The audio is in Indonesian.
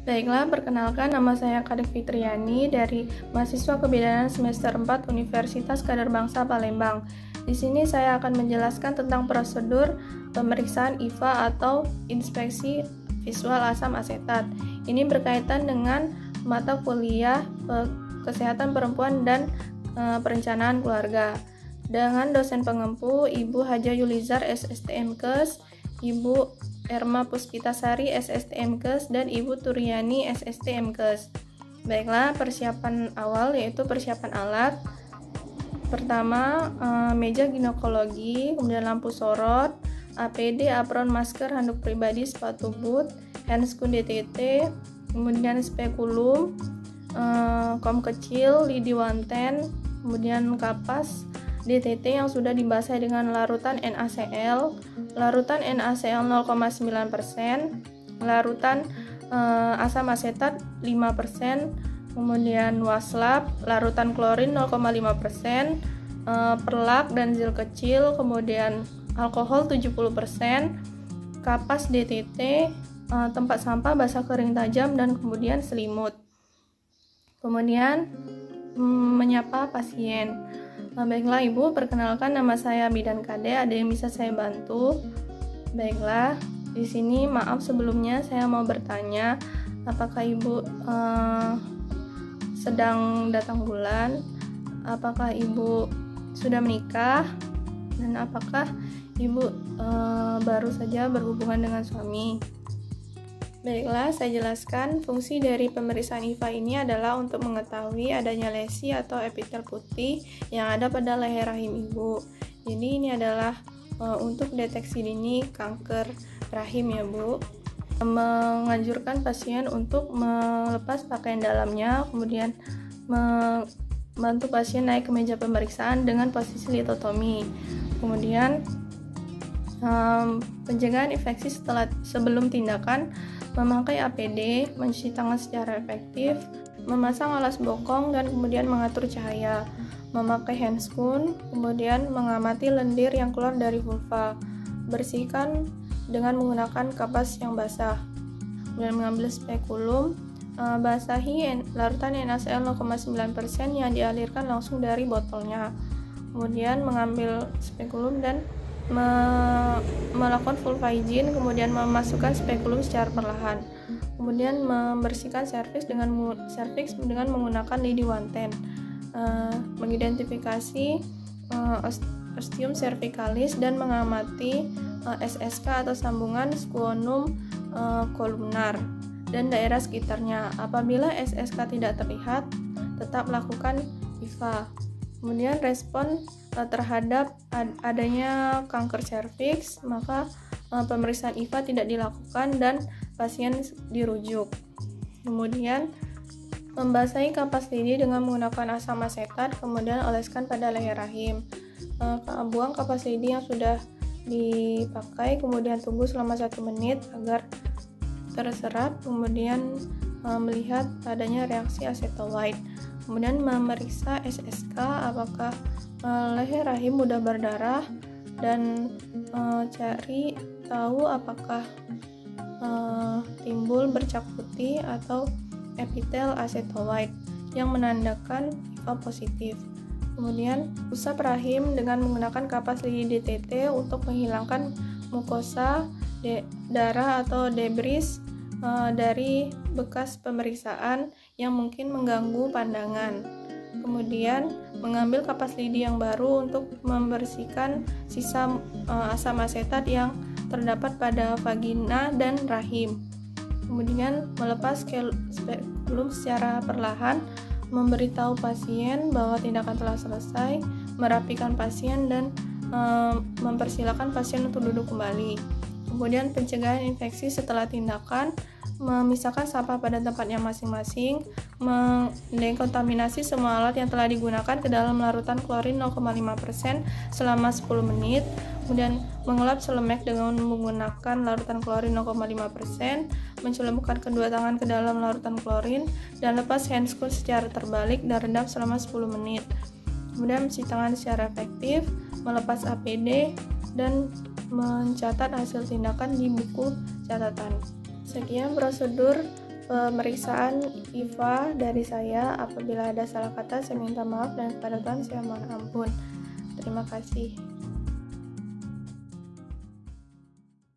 Baiklah, perkenalkan nama saya Kadek Fitriani dari mahasiswa kebidanan semester 4 Universitas Kadar Bangsa Palembang. Di sini saya akan menjelaskan tentang prosedur pemeriksaan IVA atau inspeksi visual asam asetat. Ini berkaitan dengan mata kuliah kesehatan perempuan dan perencanaan keluarga. Dengan dosen pengempu Ibu Haja Yulizar SSTMKes, Ibu Erma Puspitasari SSTMKes, dan Ibu Turyani SSTMKes. Baiklah, persiapan awal yaitu persiapan alat. Pertama, meja ginekologi, kemudian lampu sorot, APD, apron, masker, handuk pribadi, sepatu boot, handscoon DTT, kemudian spekulum, kom kecil, lidi wanten, kemudian kapas DTT yang sudah dibasahi dengan larutan NaCl, larutan NaCl 0,9%, larutan asam asetat 5%, kemudian waslap, larutan klorin 0,5%, perlak dan zil kecil, kemudian alkohol 70%, kapas DTT, tempat sampah basah kering tajam, dan kemudian selimut. Kemudian menyapa pasien. Baiklah Ibu, perkenalkan nama saya Bidan Kade, ada yang bisa saya bantu? Baiklah, di sini maaf sebelumnya saya mau bertanya, apakah Ibu sedang datang bulan? Apakah Ibu sudah menikah? Dan apakah Ibu baru saja berhubungan dengan suami? Baiklah, saya jelaskan. Fungsi dari pemeriksaan IVA ini adalah untuk mengetahui adanya lesi atau epitel putih yang ada pada leher rahim ibu. Jadi ini adalah untuk deteksi dini kanker rahim ya Bu. Menganjurkan pasien untuk melepas pakaian dalamnya, kemudian membantu pasien naik ke meja pemeriksaan dengan posisi litotomi. Kemudian pencegahan infeksi sebelum tindakan, memakai APD, mencuci tangan secara efektif, memasang alas bokong dan kemudian mengatur cahaya, memakai handscoon, kemudian mengamati lendir yang keluar dari vulva, bersihkan dengan menggunakan kapas yang basah, kemudian mengambil spekulum, basahi larutan NaCl 0,9% yang dialirkan langsung dari botolnya, kemudian mengambil spekulum dan melakukan vulva hygiene, kemudian memasukkan spekulum secara perlahan, kemudian membersihkan serviks dengan menggunakan lidi wanten, mengidentifikasi ostium cervicalis dan mengamati SSK atau sambungan squamum kolumnar dan daerah sekitarnya. Apabila SSK tidak terlihat, tetap lakukan IVA. Kemudian respon terhadap adanya kanker serviks, maka pemeriksaan IVA tidak dilakukan dan pasien dirujuk. Kemudian membasahi kapas lidi dengan menggunakan asam asetat, kemudian oleskan pada leher rahim. Buang kapas lidi yang sudah dipakai, kemudian tunggu selama 1 menit agar terserap, kemudian melihat adanya reaksi acetal white. Kemudian memeriksa SSK apakah leher rahim mudah berdarah, dan cari tahu apakah timbul bercak putih atau epitel acetal white yang menandakan IVA positif. Kemudian usap rahim dengan menggunakan kapas lidi DTT untuk menghilangkan mukosa, darah atau debris dari bekas pemeriksaan yang mungkin mengganggu pandangan. Kemudian mengambil kapas lidi yang baru untuk membersihkan sisa asam asetat yang terdapat pada vagina dan rahim. Kemudian melepas spekulum secara perlahan, memberitahu pasien bahwa tindakan telah selesai, merapikan pasien dan mempersilakan pasien untuk duduk kembali. Kemudian pencegahan infeksi setelah tindakan, memisahkan sampah pada tempatnya masing-masing, mendekontaminasi semua alat yang telah digunakan ke dalam larutan klorin 0,5% selama 10 menit, kemudian mengelap selemek dengan menggunakan larutan klorin 0,5%, mencelupkan kedua tangan ke dalam larutan klorin, dan lepas handscoon secara terbalik dan rendam selama 10 menit. Kemudian mencuci tangan secara efektif, melepas APD, dan mencatat hasil tindakan di buku catatan. Sekian prosedur pemeriksaan IVA dari saya. Apabila ada salah kata, saya minta maaf, dan kepada Tuhan saya mohon ampun. Terima kasih.